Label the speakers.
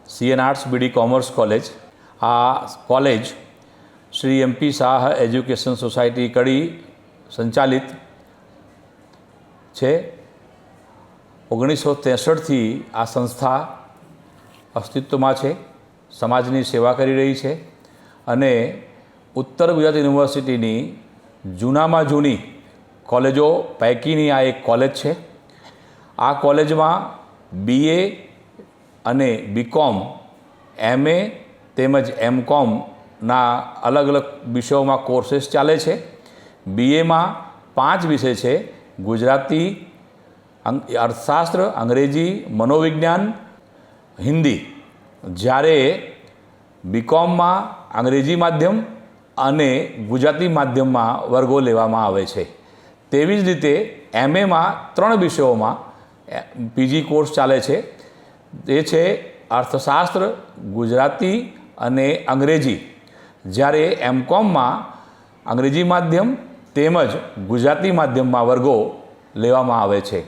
Speaker 1: CN arts BD commerce college. આ college Shri MP Shah education society Kadi સંચાલિત છે। 1963થી આ સંસ્થા અસ્તિત્વમાં છે, સમાજની સેવા કરી રહી છે અને ઉત્તર ગુજરાત યુનિવર્સિટીની જૂનામાં જૂની કોલેજો પૈકીની આ એક કોલેજ છે। આ કોલેજમાં BA અને BCom, MA તેમજ MComના અલગ અલગ વિષયોમાં કોર્सेस ચાલે છે। BAમાં 5 વિષય છે: ગુજરાતી, અર્થશાસ્ત્ર, અંગ્રેજી, મનોવિજ્ઞાન, હિન્દી। જ્યારે BComમાં અંગ્રેજી માધ્યમ અને ગુજરાતી માધ્યમમાં વર્ગો લેવામાં આવે છે। તેવી જ રીતે MAમાં 3 વિષયોમાં PG કોર્સ ચાલે છે। એ છે અર્થશાસ્ત્ર, ગુજરાતી અને અંગ્રેજી। જ્યારે MComમાં અંગ્રેજી માધ્યમ તેમજ ગુજરાતી માધ્યમમાં વર્ગો લેવામાં આવે છે।